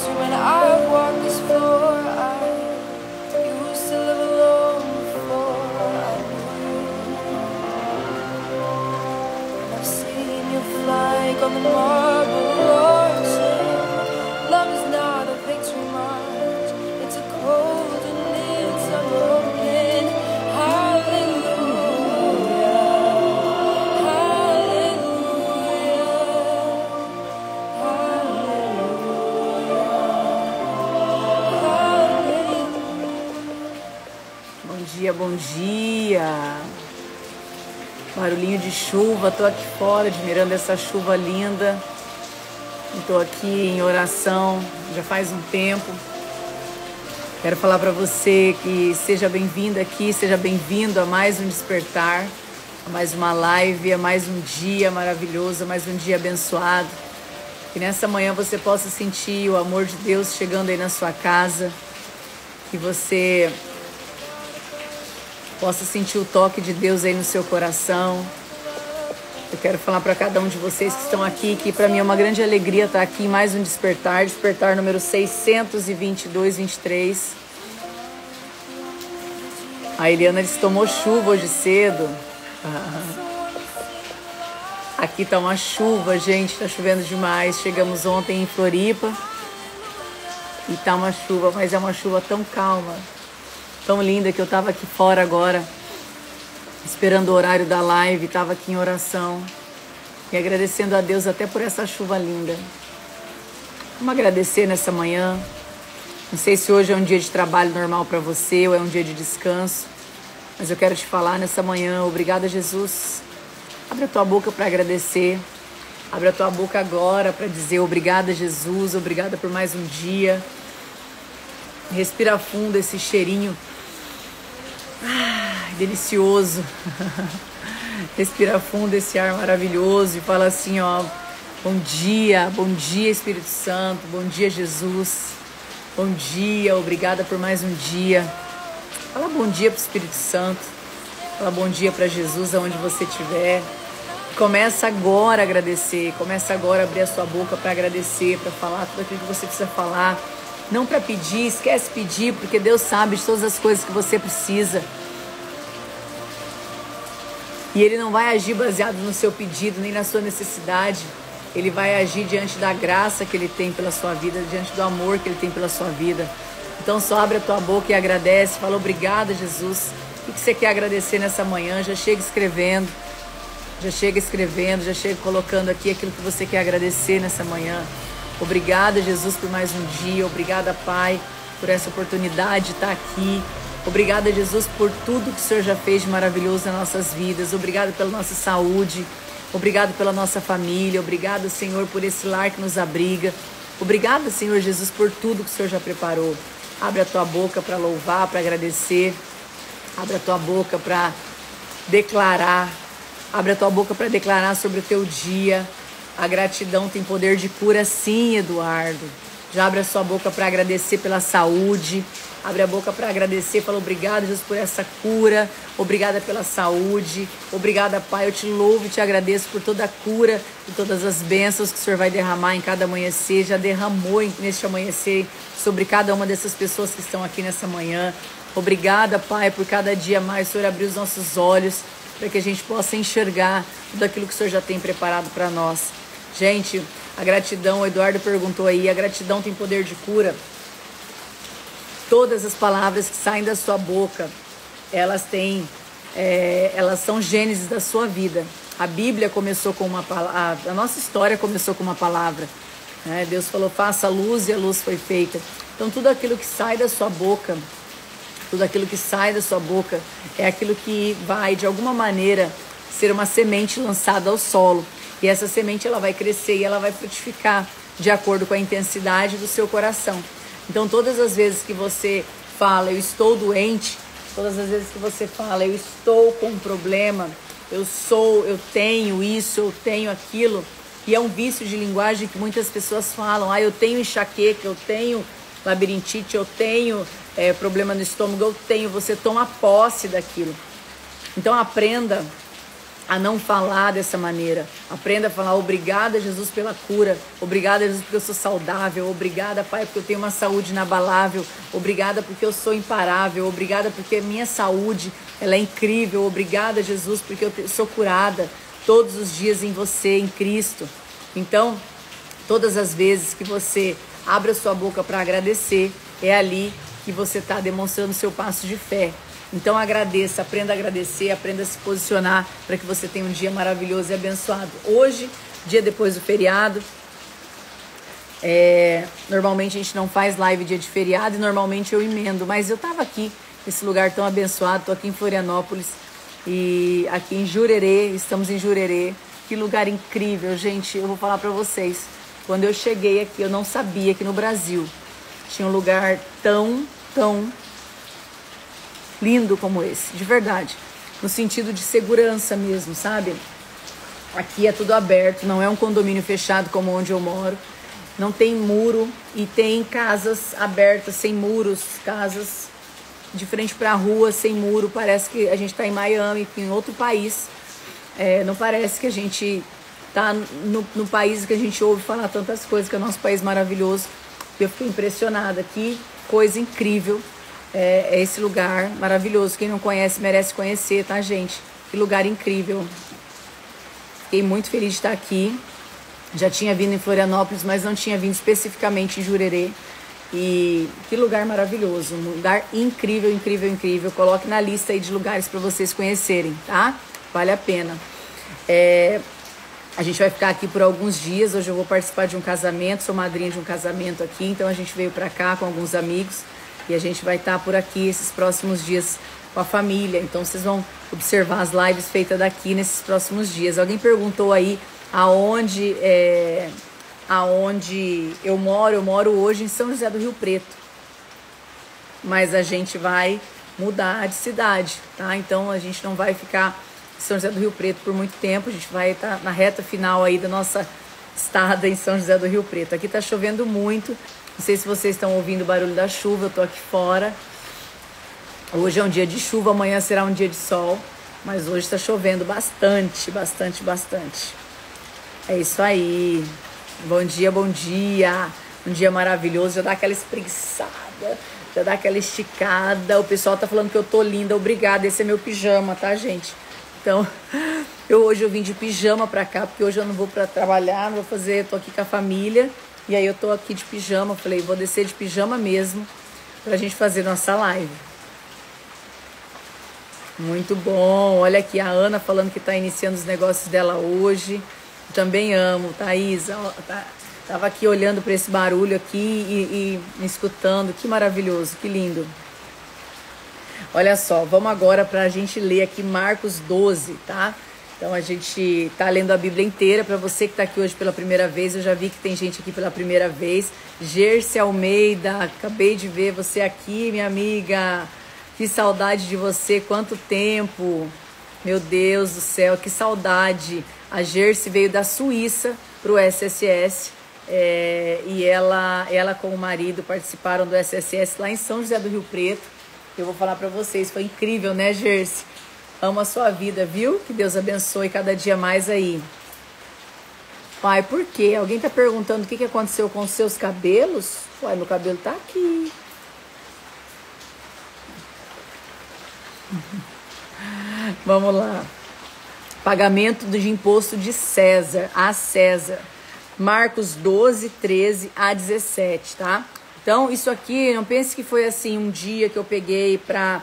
closer when I walk this floor. I used to live alone before I knew you. I've seen you flying on the marble floors. Love is not a victory march. It's a cold and it's unbroken. Hallelujah. Bom dia! Barulhinho de chuva, tô aqui fora admirando essa chuva linda. Estou aqui em oração já faz um tempo. Quero falar para você que seja bem-vindo aqui, seja bem-vindo a mais um despertar, a mais uma live, a mais um dia maravilhoso, a mais um dia abençoado. Que nessa manhã você possa sentir o amor de Deus chegando aí na sua casa, que você possa sentir o toque de Deus aí no seu coração. Eu quero falar para cada um de vocês que estão aqui, que para mim é uma grande alegria estar aqui em mais um despertar, despertar número 622-23. A Eliana disse que tomou chuva hoje cedo. Aqui tá uma chuva, gente, tá chovendo demais. Chegamos ontem em Floripa e tá uma chuva, mas é uma chuva tão calma, tão linda, que eu tava aqui fora agora, esperando o horário da live, tava aqui em oração e agradecendo a Deus até por essa chuva linda. Vamos agradecer nessa manhã. Não sei se hoje é um dia de trabalho normal para você ou é um dia de descanso, mas eu quero te falar nessa manhã, obrigada, Jesus. Abre a tua boca para agradecer. Abre a tua boca agora para dizer obrigada, Jesus, obrigada por mais um dia. Respira fundo esse cheirinho delicioso. Respira fundo esse ar maravilhoso e fala assim, ó: bom dia Espírito Santo, bom dia Jesus, bom dia, obrigada por mais um dia. Fala bom dia pro Espírito Santo, fala bom dia para Jesus aonde você estiver. Começa agora a agradecer, começa agora a abrir a sua boca para agradecer, para falar tudo aquilo que você precisa falar. Não para pedir, esquece pedir, porque Deus sabe de todas as coisas que você precisa. E Ele não vai agir baseado no seu pedido, nem na sua necessidade. Ele vai agir diante da graça que Ele tem pela sua vida, diante do amor que Ele tem pela sua vida. Então só abre a tua boca e agradece, fala obrigada, Jesus. O que você quer agradecer nessa manhã? Já chega escrevendo, já chega colocando aqui aquilo que você quer agradecer nessa manhã. Obrigada, Jesus, por mais um dia. Obrigada, Pai, por essa oportunidade de estar aqui. Obrigada, Jesus, por tudo que o Senhor já fez de maravilhoso nas nossas vidas. Obrigada pela nossa saúde. Obrigado pela nossa família. Obrigado, Senhor, por esse lar que nos abriga. Obrigada, Senhor Jesus, por tudo que o Senhor já preparou. Abre a tua boca para louvar, para agradecer. Abre a tua boca para declarar. Abre a tua boca para declarar sobre o teu dia. A gratidão tem poder de cura, sim, Eduardo. Já abre a sua boca para agradecer pela saúde. Abre a boca para agradecer. Fala obrigado, Jesus, por essa cura. Obrigada pela saúde. Obrigada, Pai. Eu te louvo e te agradeço por toda a cura e todas as bênçãos que o Senhor vai derramar em cada amanhecer. Já derramou neste amanhecer sobre cada uma dessas pessoas que estão aqui nessa manhã. Obrigada, Pai, por cada dia mais o Senhor abrir os nossos olhos para que a gente possa enxergar tudo aquilo que o Senhor já tem preparado para nós. Gente, a gratidão, o Eduardo perguntou aí, a gratidão tem poder de cura. Todas as palavras que saem da sua boca, elas são gênesis da sua vida. A Bíblia começou com uma palavra, a nossa história começou com uma palavra, né? Deus falou, faça a luz, e a luz foi feita. Então tudo aquilo que sai da sua boca, é aquilo que vai, de alguma maneira, ser uma semente lançada ao solo. E essa semente ela vai crescer e ela vai frutificar de acordo com a intensidade do seu coração. Então todas as vezes que você fala, eu estou doente, todas as vezes que você fala, eu estou com um problema, eu tenho isso, eu tenho aquilo, e é um vício de linguagem que muitas pessoas falam, eu tenho enxaqueca, eu tenho labirintite, eu tenho problema no estômago, você toma posse daquilo. Então aprenda a não falar dessa maneira. Aprenda a falar: obrigada, Jesus, pela cura. Obrigada, Jesus, porque eu sou saudável. Obrigada, Pai, porque eu tenho uma saúde inabalável. Obrigada porque eu sou imparável. Obrigada porque a minha saúde, ela é incrível. Obrigada, Jesus, porque eu sou curada todos os dias em você, em Cristo. Então, todas as vezes que você abre a sua boca para agradecer, é ali que você está demonstrando o seu passo de fé. Então agradeça, aprenda a agradecer, aprenda a se posicionar para que você tenha um dia maravilhoso e abençoado. Hoje, dia depois do feriado, normalmente a gente não faz live dia de feriado e normalmente eu emendo, mas eu estava aqui, nesse lugar tão abençoado, estou aqui em Florianópolis e aqui em Jurerê, estamos em Jurerê. Que lugar incrível, gente, eu vou falar para vocês. Quando eu cheguei aqui, eu não sabia que no Brasil tinha um lugar tão lindo como esse, de verdade, no sentido de segurança mesmo, sabe? Aqui é tudo aberto, não é um condomínio fechado como onde eu moro, não tem muro e tem casas abertas, sem muros, casas de frente para a rua, sem muro. Parece que a gente está em Miami, em outro país. Não parece que a gente está no país que a gente ouve falar tantas coisas, que é o nosso país maravilhoso. Eu fiquei impressionada, que coisa incrível. É esse lugar maravilhoso. Quem não conhece merece conhecer, tá, gente? Que lugar incrível. Fiquei muito feliz de estar aqui. Já tinha vindo em Florianópolis, mas não tinha vindo especificamente em Jurerê. E que lugar maravilhoso. Um lugar incrível, incrível, incrível. Coloque na lista aí de lugares para vocês conhecerem, tá? Vale a pena. A gente vai ficar aqui por alguns dias. Hoje eu vou participar de um casamento. Sou madrinha de um casamento aqui. Então a gente veio para cá com alguns amigos. E a gente vai estar por aqui esses próximos dias com a família. Então vocês vão observar as lives feitas daqui nesses próximos dias. Alguém perguntou aí aonde eu moro. Eu moro hoje em São José do Rio Preto. Mas a gente vai mudar de cidade, tá? Então a gente não vai ficar em São José do Rio Preto por muito tempo. A gente vai estar na reta final aí da nossa estada em São José do Rio Preto. Aqui tá chovendo muito. Não sei se vocês estão ouvindo o barulho da chuva, eu tô aqui fora. Hoje é um dia de chuva, amanhã será um dia de sol, mas hoje está chovendo bastante, bastante, bastante. É isso aí. Bom dia, bom dia. Um dia maravilhoso, já dá aquela espreguiçada, já dá aquela esticada. O pessoal tá falando que eu tô linda, obrigada. Esse é meu pijama, tá, gente? Então, hoje eu vim de pijama pra cá, porque hoje eu não vou pra trabalhar, não vou fazer, tô aqui com a família. E aí eu tô aqui de pijama, falei, vou descer de pijama mesmo pra gente fazer nossa live. Muito bom, olha aqui a Ana falando que tá iniciando os negócios dela hoje. Eu também amo, Thaís, tava aqui olhando para esse barulho aqui e escutando, que maravilhoso, que lindo. Olha só, vamos agora pra gente ler aqui Marcos 12, tá? Então a gente tá lendo a Bíblia inteira. Para você que tá aqui hoje pela primeira vez, eu já vi que tem gente aqui pela primeira vez. Gerce Almeida, acabei de ver você aqui, minha amiga. Que saudade de você, quanto tempo. Meu Deus do céu, que saudade. A Gerce veio da Suíça pro SSS e ela com o marido participaram do SSS lá em São José do Rio Preto. Eu vou falar para vocês, foi incrível, né, Gerce? Amo a sua vida, viu? Que Deus abençoe cada dia mais aí. Pai, por quê? Alguém tá perguntando o que aconteceu com os seus cabelos? Uai, meu cabelo tá aqui. Vamos lá. Pagamento de imposto de César, a César. Marcos 12, 13 a 17, tá? Então, isso aqui, não pense que foi assim um dia que eu peguei pra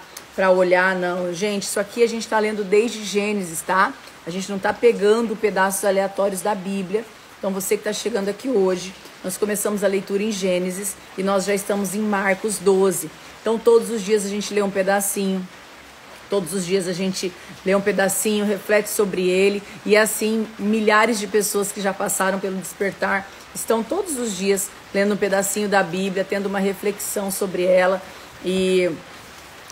olhar, não. Gente, isso aqui a gente tá lendo desde Gênesis, tá? A gente não tá pegando pedaços aleatórios da Bíblia. Então, você que tá chegando aqui hoje, nós começamos a leitura em Gênesis e nós já estamos em Marcos 12. Então, todos os dias a gente lê um pedacinho. Todos os dias a gente lê um pedacinho, reflete sobre ele. E assim, milhares de pessoas que já passaram pelo Despertar estão todos os dias lendo um pedacinho da Bíblia, tendo uma reflexão sobre ela. E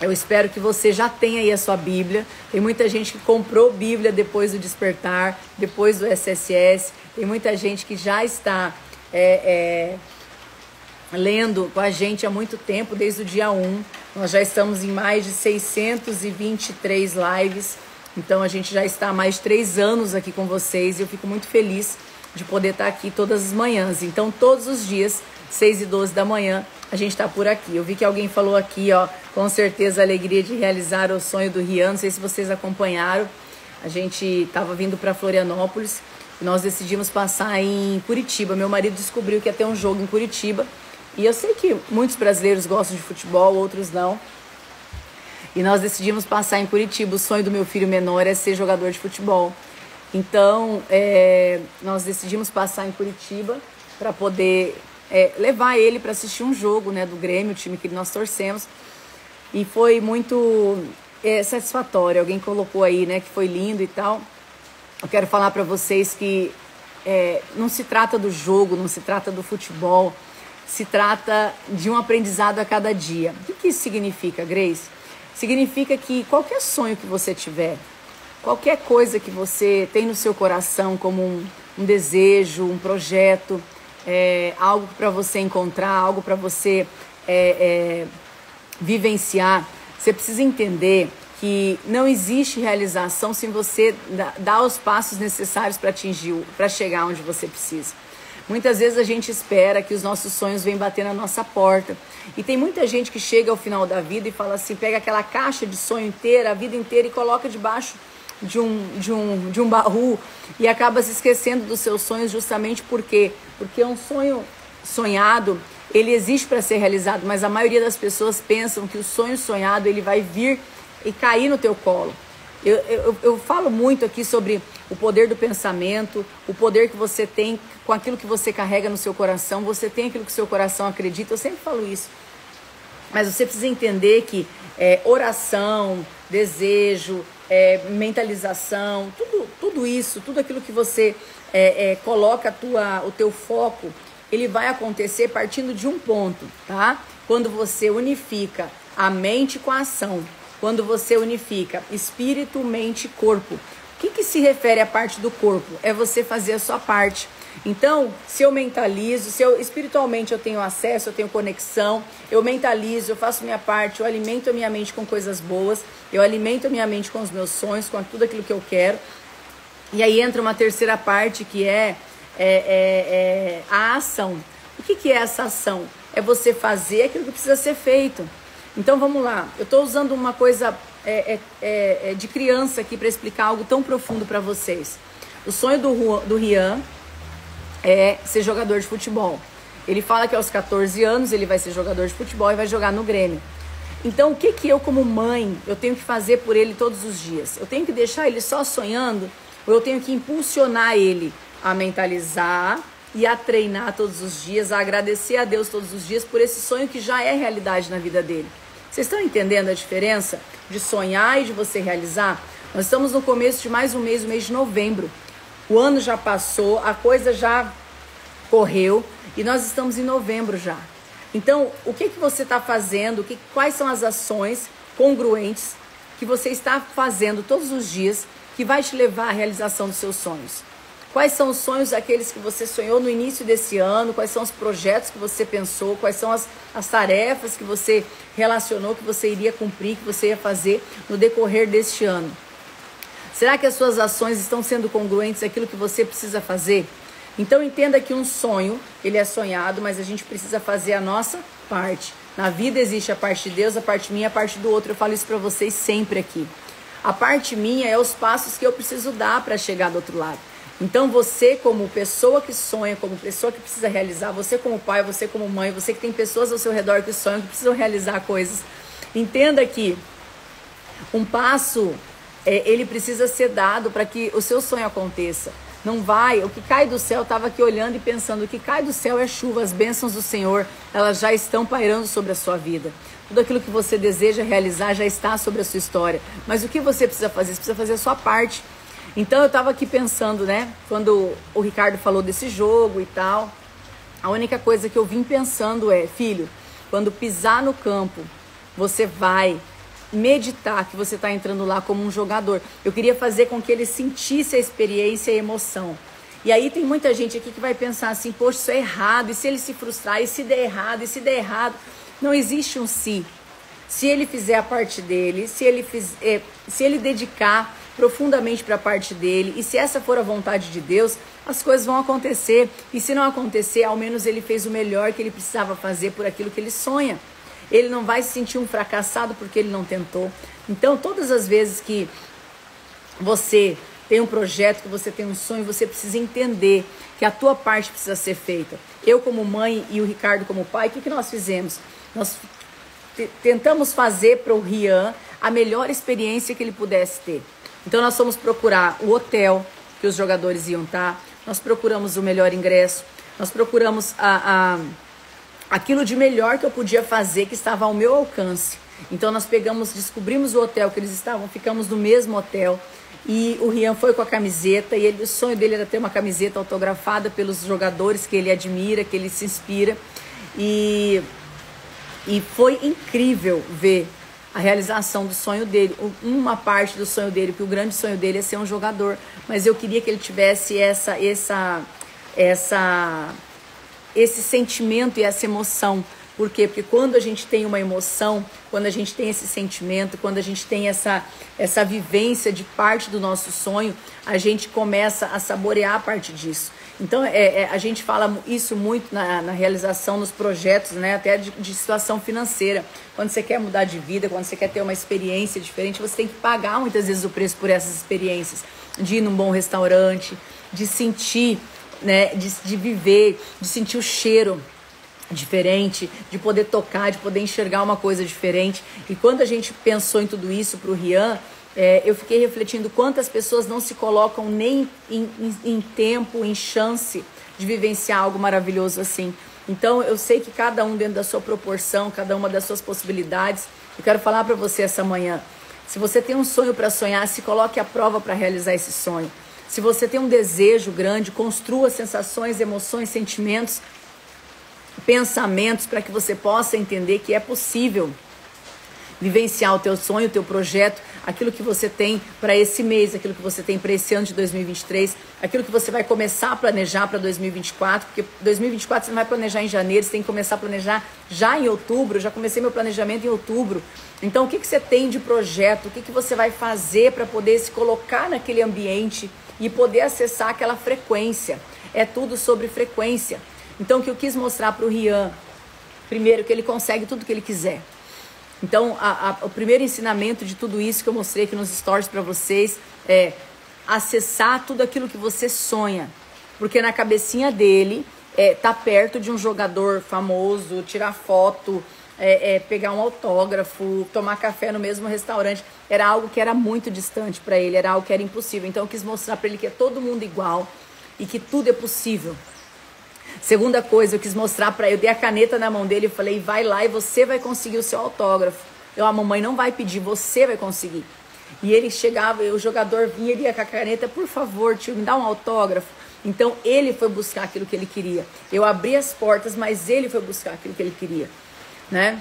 eu espero que você já tenha aí a sua Bíblia. Tem muita gente que comprou Bíblia depois do Despertar, depois do SSS. Tem muita gente que já está lendo com a gente há muito tempo, desde o dia 1. Nós já estamos em mais de 623 lives Então a gente já está há mais de 3 anos aqui com vocês e eu fico muito feliz de poder estar aqui todas as manhãs. Então todos os dias, 6 e 12 da manhã, a gente está por aqui. Eu vi que alguém falou aqui, ó, com certeza a alegria de realizar o sonho do Rian. Não sei se vocês acompanharam. A gente estava vindo para Florianópolis e nós decidimos passar em Curitiba. Meu marido descobriu que ia ter um jogo em Curitiba. E eu sei que muitos brasileiros gostam de futebol, outros não. E nós decidimos passar em Curitiba. O sonho do meu filho menor é ser jogador de futebol. Então, nós decidimos passar em Curitiba para poder levar ele para assistir um jogo, né, do Grêmio, o time que nós torcemos. E foi muito satisfatório. Alguém colocou aí, né, que foi lindo e tal. Eu quero falar para vocês que não se trata do jogo, não se trata do futebol. Se trata de um aprendizado a cada dia. O que isso significa, Grace? Significa que qualquer sonho que você tiver, qualquer coisa que você tem no seu coração como um desejo, um projeto, algo para você encontrar, algo para você vivenciar, você precisa entender que não existe realização sem você dar os passos necessários para chegar onde você precisa. Muitas vezes a gente espera que os nossos sonhos venham bater na nossa porta. E tem muita gente que chega ao final da vida e fala assim, pega aquela caixa de sonho inteira, a vida inteira, e coloca debaixo de um baú e acaba se esquecendo dos seus sonhos justamente porque um sonho sonhado, ele existe para ser realizado, mas a maioria das pessoas pensam que o sonho sonhado ele vai vir e cair no teu colo. Eu falo muito aqui sobre o poder do pensamento, o poder que você tem com aquilo que você carrega no seu coração. Você tem aquilo que o seu coração acredita, eu sempre falo isso. Mas você precisa entender que oração, desejo, mentalização, tudo isso, tudo aquilo que você coloca o teu foco, ele vai acontecer partindo de um ponto, tá? Quando você unifica a mente com a ação. Quando você unifica espírito, mente e corpo. O que se refere à parte do corpo? É você fazer a sua parte. Então, se eu mentalizo, espiritualmente eu tenho acesso, eu tenho conexão, eu mentalizo, eu faço minha parte, eu alimento a minha mente com coisas boas, eu alimento a minha mente com os meus sonhos, com tudo aquilo que eu quero. E aí entra uma terceira parte que é a ação. O que é essa ação? É você fazer aquilo que precisa ser feito. Então vamos lá, eu estou usando uma coisa de criança aqui para explicar algo tão profundo para vocês. O sonho do Rian é ser jogador de futebol. Ele fala que aos 14 anos ele vai ser jogador de futebol e vai jogar no Grêmio. Então o que eu como mãe, eu tenho que fazer por ele todos os dias? Eu tenho que deixar ele só sonhando ou eu tenho que impulsionar ele a mentalizar e a treinar todos os dias, a agradecer a Deus todos os dias por esse sonho que já é realidade na vida dele? Vocês estão entendendo a diferença de sonhar e de você realizar? Nós estamos no começo de mais um mês, o mês de novembro. O ano já passou, a coisa já correu e nós estamos em novembro já. Então, o que você está fazendo? Quais são as ações congruentes que você está fazendo todos os dias que vai te levar à realização dos seus sonhos? Quais são os sonhos daqueles que você sonhou no início desse ano? Quais são os projetos que você pensou? Quais são as tarefas que você relacionou, que você iria cumprir, que você ia fazer no decorrer deste ano? Será que as suas ações estão sendo congruentes àquilo que você precisa fazer? Então entenda que um sonho, ele é sonhado, mas a gente precisa fazer a nossa parte. Na vida existe a parte de Deus, a parte minha, a parte do outro. Eu falo isso para vocês sempre aqui. A parte minha é os passos que eu preciso dar para chegar do outro lado. Então você como pessoa que sonha, como pessoa que precisa realizar, você como pai, você como mãe, você que tem pessoas ao seu redor que sonham, que precisam realizar coisas, entenda que um passo, ele precisa ser dado para que o seu sonho aconteça. Não vai, o que cai do céu, eu estava aqui olhando e pensando, o que cai do céu é chuva, as bênçãos do Senhor, elas já estão pairando sobre a sua vida. Tudo aquilo que você deseja realizar já está sobre a sua história. Mas o que você precisa fazer? Você precisa fazer a sua parte. Então eu estava aqui pensando, né, quando o Ricardo falou desse jogo e tal, a única coisa que eu vim pensando é, filho, quando pisar no campo, você vai meditar que você está entrando lá como um jogador. Eu queria fazer com que ele sentisse a experiência e a emoção. E aí tem muita gente aqui que vai pensar assim, poxa, isso é errado, e se ele se frustrar, e se der errado, e se der errado. Não existe um se. Se ele fizer a parte dele, se ele dedicar profundamente para a parte dele, e se essa for a vontade de Deus, as coisas vão acontecer, e se não acontecer, ao menos ele fez o melhor que ele precisava fazer por aquilo que ele sonha. Ele não vai se sentir um fracassado porque ele não tentou. Então, todas as vezes que você tem um projeto, que você tem um sonho, você precisa entender que a tua parte precisa ser feita. Eu como mãe e o Ricardo como pai, o que nós fizemos? Nós tentamos fazer para o Rian a melhor experiência que ele pudesse ter. Então nós fomos procurar o hotel que os jogadores iam estar, nós procuramos o melhor ingresso, nós procuramos aquilo de melhor que eu podia fazer, que estava ao meu alcance. Então nós descobrimos o hotel que eles estavam, ficamos no mesmo hotel, e o Rian foi com a camiseta, e o sonho dele era ter uma camiseta autografada pelos jogadores que ele admira, que ele se inspira, e foi incrível ver a realização do sonho dele, uma parte do sonho dele, porque o grande sonho dele é ser um jogador, mas eu queria que ele tivesse esse sentimento e essa emoção. Por quê? Porque quando a gente tem uma emoção, quando a gente tem esse sentimento, quando a gente tem essa vivência de parte do nosso sonho, a gente começa a saborear a parte disso. Então, a gente fala isso muito na realização, nos projetos, né? Até de situação financeira. Quando você quer mudar de vida, quando você quer ter uma experiência diferente, você tem que pagar muitas vezes o preço por essas experiências. De ir num bom restaurante, de sentir, né? De viver, de sentir o cheiro diferente, de poder tocar, de poder enxergar uma coisa diferente. E quando a gente pensou em tudo isso para o Rian, eu fiquei refletindo quantas pessoas não se colocam nem em tempo, em chance de vivenciar algo maravilhoso assim. Então eu sei que cada um dentro da sua proporção, cada uma das suas possibilidades. Eu quero falar para você essa manhã, se você tem um sonho para sonhar, se coloque à prova para realizar esse sonho. Se você tem um desejo grande, construa sensações, emoções, sentimentos, pensamentos para que você possa entender que é possível vivenciar o teu sonho, o teu projeto, aquilo que você tem para esse mês, aquilo que você tem para esse ano de 2023, aquilo que você vai começar a planejar para 2024, porque 2024 você não vai planejar em janeiro, você tem que começar a planejar já em outubro. Eu já comecei meu planejamento em outubro. Então o que você tem de projeto, o que você vai fazer para poder se colocar naquele ambiente e poder acessar aquela frequência? É tudo sobre frequência. Então, o que eu quis mostrar para o Rian, primeiro, que ele consegue tudo que ele quiser. Então, o primeiro ensinamento de tudo isso que eu mostrei aqui nos stories para vocês é acessar tudo aquilo que você sonha. Porque na cabecinha dele, tá perto de um jogador famoso, tirar foto, pegar um autógrafo, tomar café no mesmo restaurante. Era algo que era muito distante para ele, era algo que era impossível. Então, eu quis mostrar para ele que é todo mundo igual e que tudo é possível. Segunda coisa, eu quis mostrar para ele, eu dei a caneta na mão dele e falei, vai lá e você vai conseguir o seu autógrafo. A mamãe não vai pedir, você vai conseguir. E ele chegava, o jogador vinha, ele ia com a caneta, por favor, tio, me dá um autógrafo. Então ele foi buscar aquilo que ele queria. Eu abri as portas, mas ele foi buscar aquilo que ele queria, né?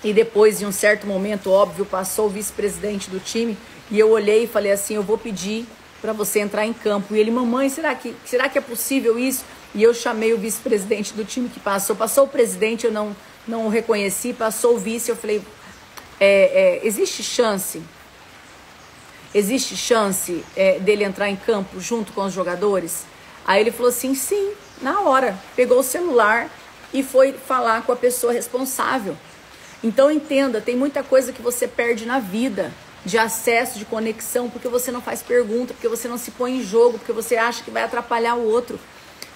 E depois, em um certo momento, óbvio, passou o vice-presidente do time e eu olhei e falei assim, eu vou pedir para você entrar em campo. E ele, mamãe, será que é possível isso? E eu chamei o vice-presidente do time que passou o presidente, eu não o reconheci, passou o vice, eu falei, existe chance dele entrar em campo junto com os jogadores? Aí ele falou assim, sim, na hora, pegou o celular e foi falar com a pessoa responsável. Então entenda, tem muita coisa que você perde na vida, de acesso, de conexão, porque você não faz pergunta, porque você não se põe em jogo, porque você acha que vai atrapalhar o outro.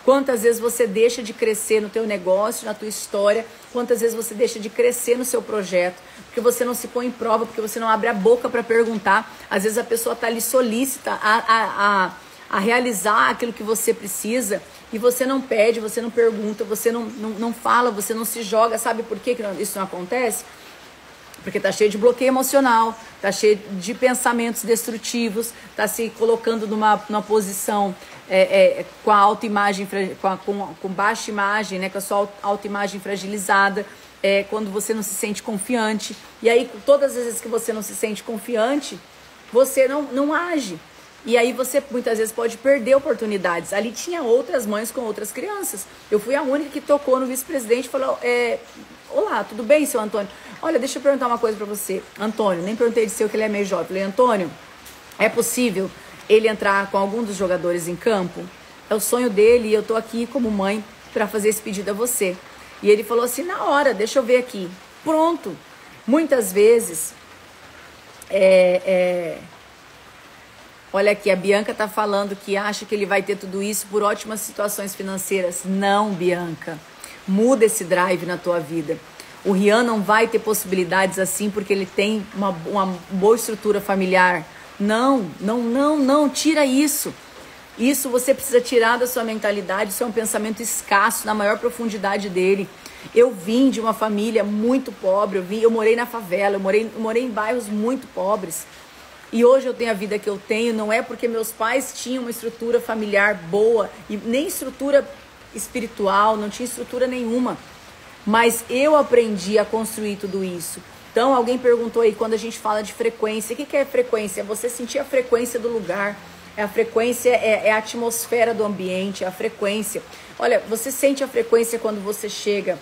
Quantas vezes você deixa de crescer no teu negócio, na tua história, quantas vezes você deixa de crescer no seu projeto, porque você não se põe em prova, porque você não abre a boca para perguntar. Às vezes a pessoa está ali solícita a realizar aquilo que você precisa e você não pede, você não pergunta, você não fala, você não se joga. Sabe por que isso não acontece? Porque tá cheio de bloqueio emocional, tá cheio de pensamentos destrutivos, tá se colocando numa posição com a autoimagem, com baixa imagem, né, com a sua autoimagem fragilizada, quando você não se sente confiante. E aí, todas as vezes que você não se sente confiante, você não age. E aí você muitas vezes pode perder oportunidades. Ali tinha outras mães com outras crianças. Eu fui a única que tocou no vice-presidente e falou, olá, tudo bem, seu Antônio? Olha, deixa eu perguntar uma coisa pra você. Antônio, nem perguntei de seu, que ele é meio jovem. Falei, Antônio, É possível ele entrar com algum dos jogadores em campo? É o sonho dele e eu tô aqui como mãe para fazer esse pedido a você. E ele falou assim, na hora, deixa eu ver aqui. Pronto. Muitas vezes, olha aqui, a Bianca tá falando que acha que ele vai ter tudo isso por ótimas situações financeiras. Não, Bianca. Muda esse drive na tua vida. O Rian não vai ter possibilidades assim porque ele tem uma boa estrutura familiar. Não, tira isso. Isso você precisa tirar da sua mentalidade, isso é um pensamento escasso, na maior profundidade dele. Eu vim de uma família muito pobre, eu morei na favela, eu morei em bairros muito pobres. E hoje eu tenho a vida que eu tenho, não é porque meus pais tinham uma estrutura familiar boa, e nem estrutura espiritual, não tinha estrutura nenhuma. Mas eu aprendi a construir tudo isso. Então alguém perguntou aí, quando a gente fala de frequência, o que é frequência? É você sentir a frequência do lugar. A frequência é a atmosfera do ambiente, é a frequência. Olha, você sente a frequência quando você chega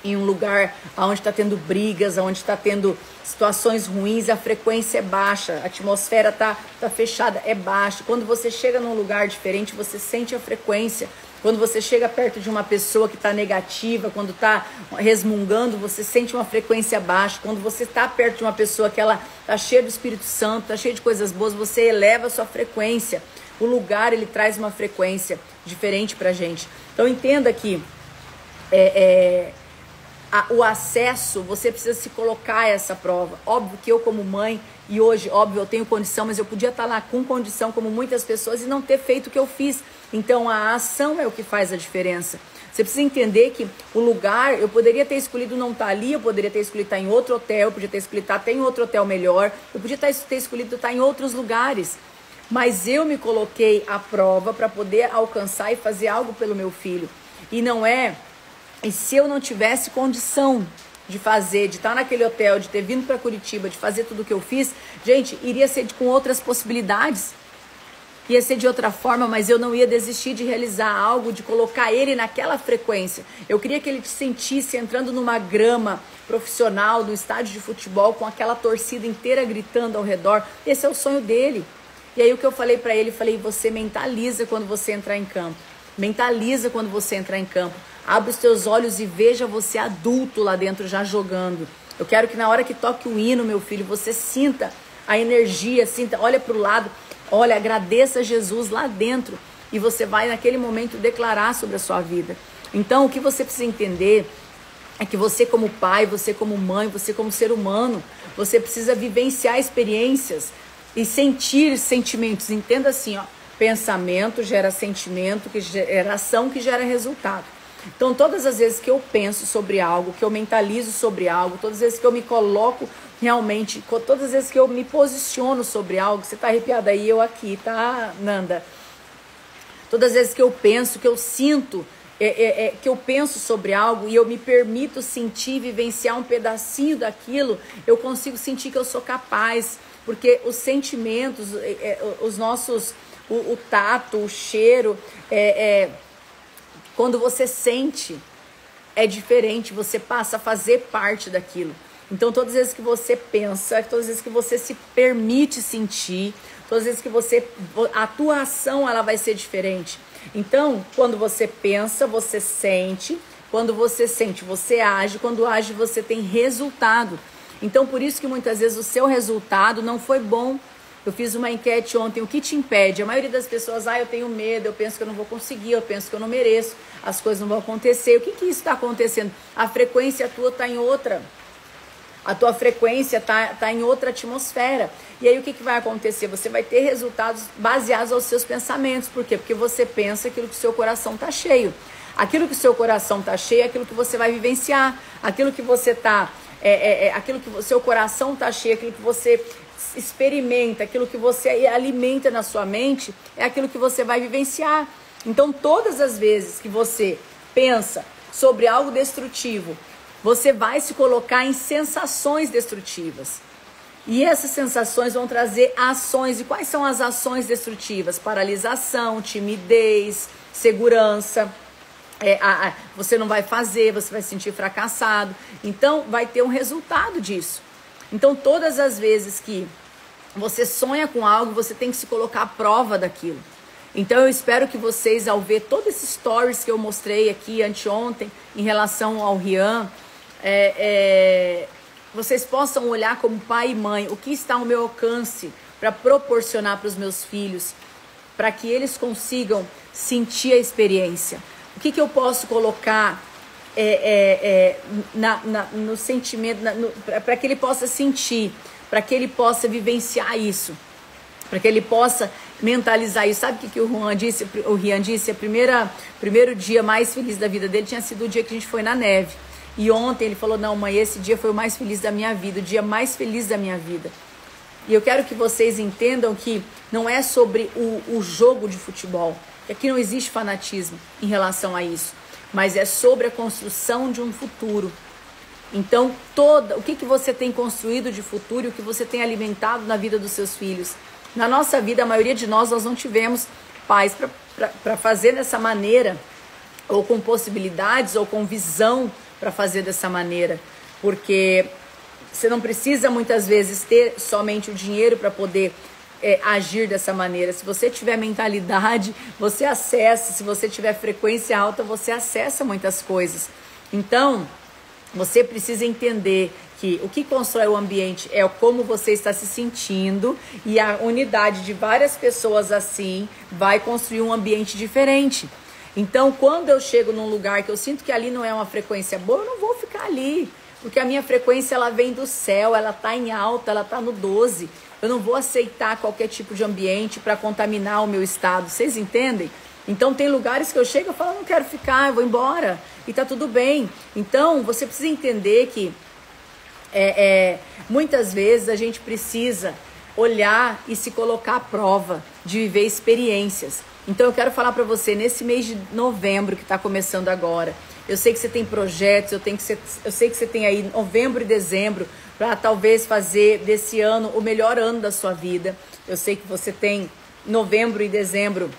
em um lugar onde está tendo brigas, onde está tendo situações ruins, a frequência é baixa, a atmosfera tá fechada, é baixa. Quando você chega num lugar diferente, você sente a frequência. Quando você chega perto de uma pessoa que está negativa, quando está resmungando, você sente uma frequência baixa. Quando você está perto de uma pessoa que ela está cheia do Espírito Santo, está cheia de coisas boas, você eleva a sua frequência. O lugar, ele traz uma frequência diferente para a gente. Então entenda que o acesso, você precisa se colocar a essa prova. Óbvio que eu como mãe, e hoje, óbvio, eu tenho condição, mas eu podia estar lá com condição como muitas pessoas e não ter feito o que eu fiz. Então a ação é o que faz a diferença. Você precisa entender que o lugar, eu poderia ter escolhido não estar ali, eu poderia ter escolhido estar em outro hotel, eu podia ter escolhido estar até em outro hotel melhor, eu podia ter escolhido estar em outros lugares. Mas eu me coloquei à prova para poder alcançar e fazer algo pelo meu filho. E se eu não tivesse condição de fazer, de estar naquele hotel, de ter vindo para Curitiba, de fazer tudo o que eu fiz, gente, iria ser com outras possibilidades. Ia ser de outra forma, mas eu não ia desistir de realizar algo, de colocar ele naquela frequência. Eu queria que ele se sentisse entrando numa grama profissional, no estádio de futebol, com aquela torcida inteira gritando ao redor. Esse é o sonho dele. E aí o que eu falei para ele, você mentaliza quando você entrar em campo. Mentaliza quando você entrar em campo. Abre os teus olhos e veja você adulto lá dentro já jogando. Eu quero que na hora que toque o hino, meu filho, você sinta a energia, olha para o lado, olha, agradeça a Jesus lá dentro. E você vai naquele momento declarar sobre a sua vida. Então o que você precisa entender é que você como pai, você como mãe, você como ser humano, você precisa vivenciar experiências e sentir sentimentos. Entenda assim, pensamento gera sentimento, que gera ação, que gera resultado. Então, todas as vezes que eu penso sobre algo, que eu mentalizo sobre algo, todas as vezes que eu me coloco realmente, todas as vezes que eu me posiciono sobre algo, você tá arrepiada aí, eu aqui, tá, Nanda? Todas as vezes que eu penso, que eu sinto, que eu penso sobre algo e eu me permito sentir, vivenciar um pedacinho daquilo, eu consigo sentir que eu sou capaz, porque os sentimentos, os nossos, o tato, o cheiro, quando você sente, é diferente, você passa a fazer parte daquilo. Então, todas as vezes que você pensa, todas as vezes que você se permite sentir, todas as vezes que a tua ação, ela vai ser diferente. Então, quando você pensa, você sente, quando você sente, você age, quando age, você tem resultado. Então, por isso que muitas vezes o seu resultado não foi bom. Eu fiz uma enquete ontem, o que te impede? A maioria das pessoas, eu tenho medo, eu penso que eu não vou conseguir, eu penso que eu não mereço, as coisas não vão acontecer. O que isso está acontecendo? A frequência tua está em outra. A tua frequência tá em outra atmosfera. E aí o que vai acontecer? Você vai ter resultados baseados aos seus pensamentos. Por quê? Porque você pensa aquilo que o seu coração tá cheio. Aquilo que o seu coração tá cheio é aquilo que você vai vivenciar. Aquilo que você tá... aquilo que o seu coração tá cheio, aquilo que você experimenta, aquilo que você alimenta na sua mente, é aquilo que você vai vivenciar. Então, todas as vezes que você pensa sobre algo destrutivo, você vai se colocar em sensações destrutivas. E essas sensações vão trazer ações. E quais são as ações destrutivas? Paralisação, timidez, segurança. Você não vai fazer, você vai se sentir fracassado. Então, vai ter um resultado disso. Então, todas as vezes que você sonha com algo, você tem que se colocar à prova daquilo. Então eu espero que vocês, ao ver todos esses stories que eu mostrei aqui anteontem em relação ao Rian, vocês possam olhar como pai e mãe o que está ao meu alcance para proporcionar para os meus filhos, para que eles consigam sentir a experiência. O que eu posso colocar no sentimento, para que ele possa sentir, para que ele possa vivenciar isso, para que ele possa mentalizar isso. Sabe o que o Rian disse? Primeiro dia mais feliz da vida dele tinha sido o dia que a gente foi na neve. E ontem ele falou, não, mãe, esse dia foi o mais feliz da minha vida, o dia mais feliz da minha vida. E eu quero que vocês entendam que não é sobre o jogo de futebol, que aqui não existe fanatismo em relação a isso, mas é sobre a construção de um futuro. Então, o que você tem construído de futuro e o que você tem alimentado na vida dos seus filhos. Na nossa vida, a maioria de nós não tivemos pais para fazer dessa maneira, ou com possibilidades, ou com visão para fazer dessa maneira, porque você não precisa muitas vezes ter somente o dinheiro para poder agir dessa maneira. Se você tiver mentalidade, você acessa. Se você tiver frequência alta, você acessa muitas coisas. Então, você precisa entender que o que constrói o ambiente é como você está se sentindo, e a unidade de várias pessoas assim vai construir um ambiente diferente. Então, quando eu chego num lugar que eu sinto que ali não é uma frequência boa, eu não vou ficar ali, porque a minha frequência ela vem do céu, ela está em alta, ela está no 12. Eu não vou aceitar qualquer tipo de ambiente para contaminar o meu estado. Vocês entendem? Então, tem lugares que eu chego e falo, não quero ficar, eu vou embora. E tá tudo bem. Então, você precisa entender que muitas vezes a gente precisa olhar e se colocar à prova de viver experiências. Então, eu quero falar para você, nesse mês de novembro que está começando agora, eu sei que você tem projetos, eu sei que você tem aí novembro e dezembro para talvez fazer desse ano o melhor ano da sua vida. Eu sei que você tem novembro e dezembro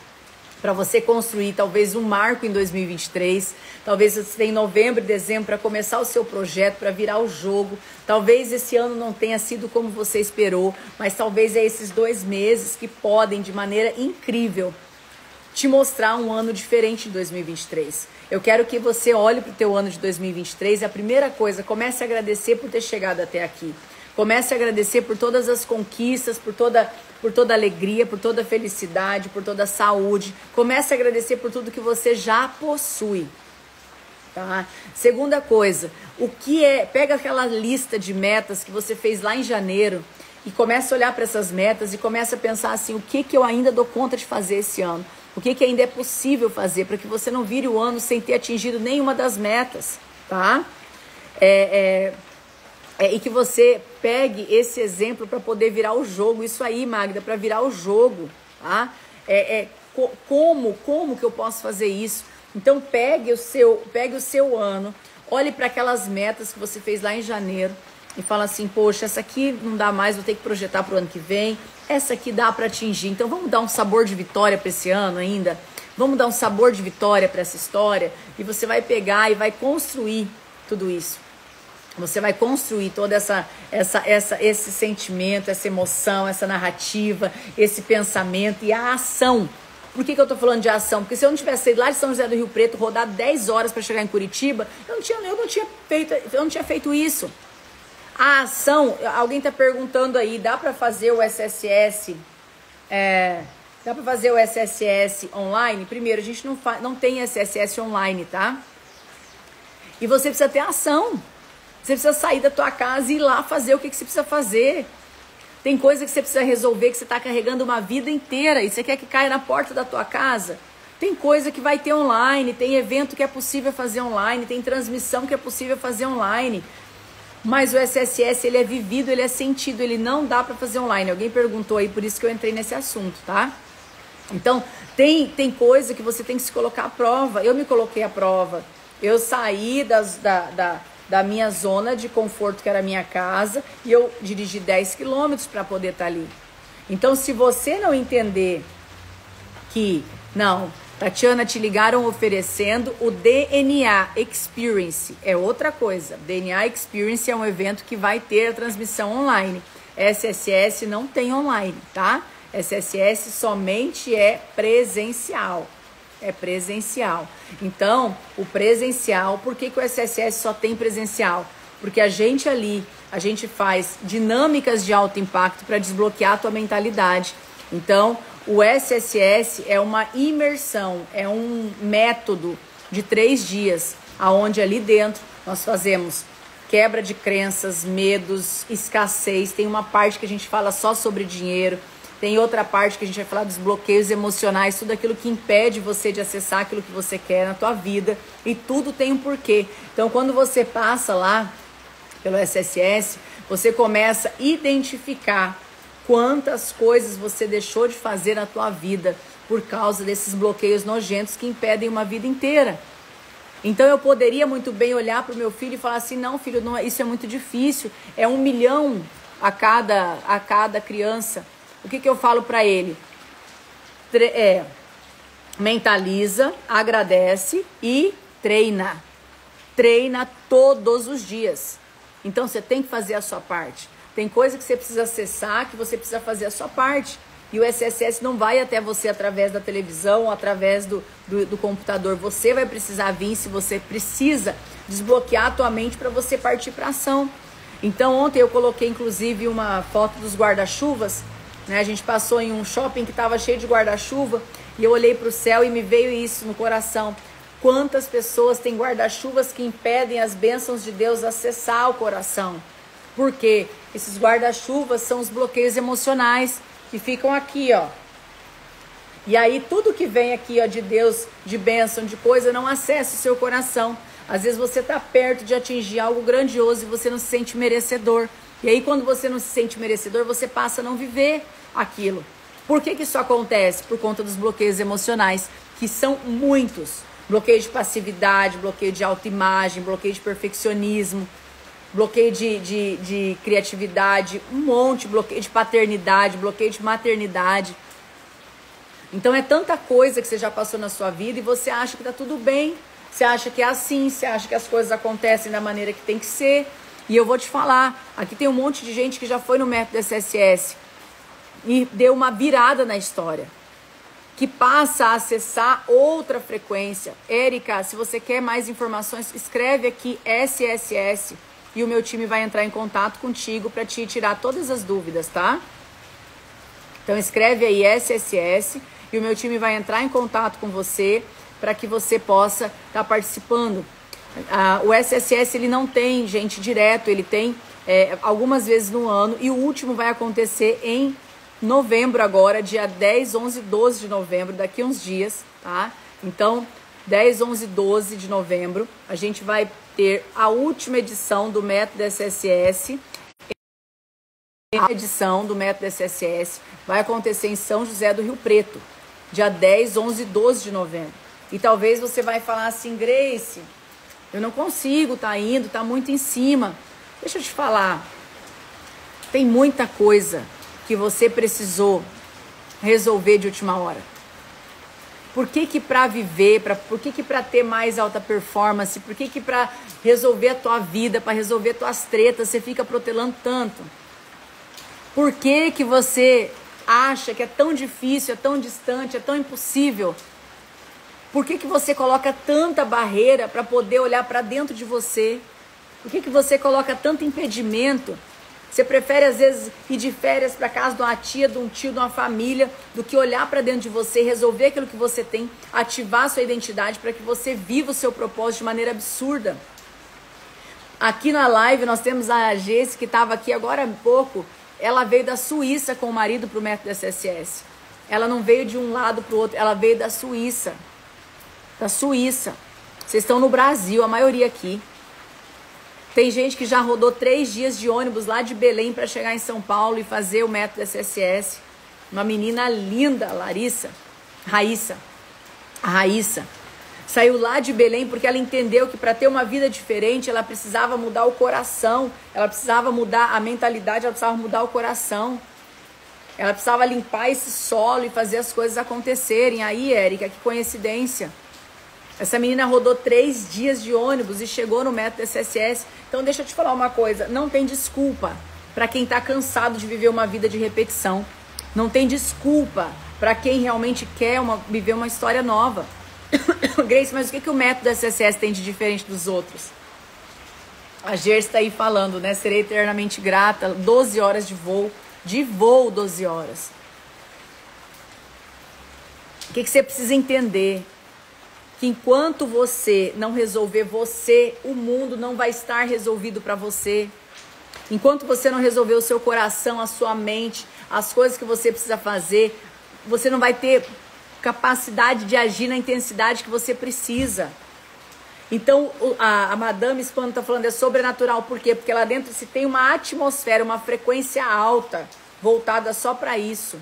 para você construir talvez um marco em 2023. Talvez você tenha novembro e dezembro para começar o seu projeto, para virar o jogo. Talvez esse ano não tenha sido como você esperou, mas talvez é esses 2 meses que podem, de maneira incrível, te mostrar um ano diferente de 2023. Eu quero que você olhe para o teu ano de 2023 e a primeira coisa, comece a agradecer por ter chegado até aqui. Comece a agradecer por todas as conquistas, por toda alegria, por toda felicidade, por toda saúde. Comece a agradecer por tudo que você já possui. Tá? Segunda coisa, pega aquela lista de metas que você fez lá em janeiro e começa a olhar para essas metas e começa a pensar assim, o que eu ainda dou conta de fazer esse ano? O que ainda é possível fazer para que você não vire o ano sem ter atingido nenhuma das metas, tá? E que você pegue esse exemplo para poder virar o jogo. Isso aí, Magda, para virar o jogo, tá? Como que eu posso fazer isso? Então pegue o seu ano, olhe para aquelas metas que você fez lá em janeiro e fala assim, poxa, essa aqui não dá mais, vou ter que projetar para o ano que vem. Essa aqui dá para atingir, então vamos dar um sabor de vitória para esse ano ainda? Vamos dar um sabor de vitória para essa história? E você vai pegar e vai construir tudo isso. Você vai construir todo esse sentimento, essa emoção, essa narrativa, esse pensamento e a ação. Por que eu tô falando de ação? Porque se eu não tivesse saído lá de São José do Rio Preto, rodado 10 horas para chegar em Curitiba, eu não tinha feito isso. A ação, alguém tá perguntando aí, dá para fazer o SSS? Dá para fazer o SSS online? Primeiro, a gente não tem SSS online, tá? E você precisa ter ação. Você precisa sair da tua casa e ir lá fazer o que você precisa fazer. Tem coisa que você precisa resolver que você está carregando uma vida inteira e você quer que caia na porta da tua casa. Tem coisa que vai ter online, tem evento que é possível fazer online, tem transmissão que é possível fazer online. Mas o SSS, ele é vivido, ele é sentido, ele não dá para fazer online. Alguém perguntou aí, por isso que eu entrei nesse assunto, tá? Então, tem coisa que você tem que se colocar à prova. Eu me coloquei à prova. Eu saí da minha zona de conforto, que era a minha casa, e eu dirigi 10 quilômetros para poder estar ali. Então, se você não entender que, não, Tatiana, te ligaram oferecendo o DNA Experience, é outra coisa. DNA Experience é um evento que vai ter a transmissão online. SSS não tem online, tá? SSS somente é presencial. É presencial. Então, o presencial, por que o SSS só tem presencial? Porque a gente faz dinâmicas de alto impacto para desbloquear a tua mentalidade. Então, o SSS é uma imersão, é um método de 3 dias, aonde ali dentro nós fazemos quebra de crenças, medos, escassez. Tem uma parte que a gente fala só sobre dinheiro. Tem outra parte que a gente vai falar dos bloqueios emocionais, tudo aquilo que impede você de acessar aquilo que você quer na tua vida. E tudo tem um porquê. Então, quando você passa lá pelo SSS, você começa a identificar quantas coisas você deixou de fazer na tua vida por causa desses bloqueios nojentos que impedem uma vida inteira. Então eu poderia muito bem olhar para o meu filho e falar assim, não filho, não, isso é muito difícil, é 1 milhão a cada criança. O que eu falo para ele? Mentaliza, agradece e treina. Treina todos os dias. Então você tem que fazer a sua parte. Tem coisa que você precisa acessar, que você precisa fazer a sua parte. E o SSS não vai até você através da televisão ou através do computador. Você vai precisar vir, se você precisa desbloquear a tua mente para você partir para ação. Então ontem eu coloquei inclusive uma foto dos guarda-chuvas, né? A gente passou em um shopping que estava cheio de guarda-chuva e eu olhei para o céu e me veio isso no coração. Quantas pessoas têm guarda-chuvas que impedem as bênçãos de Deus acessar o coração? Por quê? Esses guarda-chuvas são os bloqueios emocionais que ficam aqui, ó. E aí tudo que vem aqui, ó, de Deus, de bênção, de coisa, não acessa o seu coração. Às vezes você tá perto de atingir algo grandioso e você não se sente merecedor. E aí quando você não se sente merecedor, você passa a não viver aquilo. Por que isso acontece? Por conta dos bloqueios emocionais, que são muitos. Bloqueio de passividade, bloqueio de autoimagem, bloqueio de perfeccionismo, bloqueio de criatividade, um monte, bloqueio de paternidade, bloqueio de maternidade. Então é tanta coisa que você já passou na sua vida e você acha que tá tudo bem, você acha que é assim, você acha que as coisas acontecem da maneira que tem que ser. E eu vou te falar, aqui tem um monte de gente que já foi no método SSS e deu uma virada na história, que passa a acessar outra frequência. Érica, se você quer mais informações, escreve aqui SSS e o meu time vai entrar em contato contigo para te tirar todas as dúvidas, tá? Então escreve aí SSS e o meu time vai entrar em contato com você para que você possa estar participando. O SSS ele não tem, gente, direto, ele tem algumas vezes no ano e o último vai acontecer em novembro agora, dia 10, 11, 12 de novembro, daqui uns dias, tá? Então, 10, 11, 12 de novembro, a gente vai ter a última edição do Método SSS. A edição do Método SSS vai acontecer em São José do Rio Preto, dia 10, 11, 12 de novembro. E talvez você vai falar assim, Grace, eu não consigo, tá indo, tá muito em cima. Deixa eu te falar, tem muita coisa que você precisou resolver de última hora. Por que para viver, por que para ter mais alta performance, por que para resolver a tua vida, para resolver tuas tretas, você fica protelando tanto? Por que você acha que é tão difícil, é tão distante, é tão impossível? Por que você coloca tanta barreira para poder olhar para dentro de você? Por que você coloca tanto impedimento? Você prefere, às vezes, ir de férias para casa de uma tia, de um tio, de uma família, do que olhar para dentro de você, resolver aquilo que você tem, ativar a sua identidade para que você viva o seu propósito de maneira absurda. Aqui na live nós temos a Geice, que estava aqui agora há pouco. Ela veio da Suíça com o marido para o método SSS. Ela não veio de um lado para o outro, ela veio da Suíça. Da Suíça. Vocês estão no Brasil, a maioria aqui. Tem gente que já rodou 3 dias de ônibus lá de Belém para chegar em São Paulo e fazer o método SSS. Uma menina linda, Raíssa. A Raíssa saiu lá de Belém porque ela entendeu que para ter uma vida diferente ela precisava mudar o coração, ela precisava mudar a mentalidade, ela precisava mudar o coração. Ela precisava limpar esse solo e fazer as coisas acontecerem. Aí, Érica, que coincidência. Essa menina rodou 3 dias de ônibus e chegou no método SSS. Então deixa eu te falar uma coisa, não tem desculpa. para quem está cansado de viver uma vida de repetição. Não tem desculpa para quem realmente quer viver uma história nova. Grace, mas o que o método SSS tem de diferente dos outros? A Gerce está aí falando, né? Serei eternamente grata. 12 horas de voo. 12 horas. O que você precisa entender? Que enquanto você não resolver você, o mundo não vai estar resolvido para você. Enquanto você não resolver o seu coração, a sua mente, as coisas que você precisa fazer, você não vai ter capacidade de agir na intensidade que você precisa. Então, a Madame, quando está falando, é sobrenatural. Por quê? Porque lá dentro se tem uma atmosfera, uma frequência alta, voltada só para isso.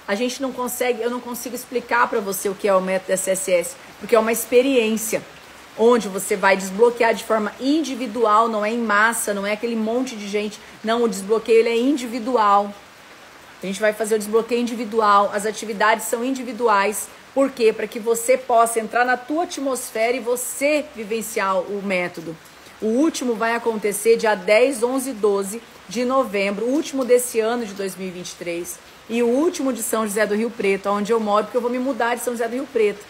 A gente não consegue, eu não consigo explicar para você o que é o método SSS, porque é uma experiência onde você vai desbloquear de forma individual, não é em massa, não é aquele monte de gente. Não, o desbloqueio ele é individual. A gente vai fazer o desbloqueio individual, as atividades são individuais. Por quê? Para que você possa entrar na tua atmosfera e você vivenciar o método. O último vai acontecer dia 10, 11 e 12 de novembro, o último desse ano de 2023. E o último de São José do Rio Preto, onde eu moro, porque eu vou me mudar de São José do Rio Preto.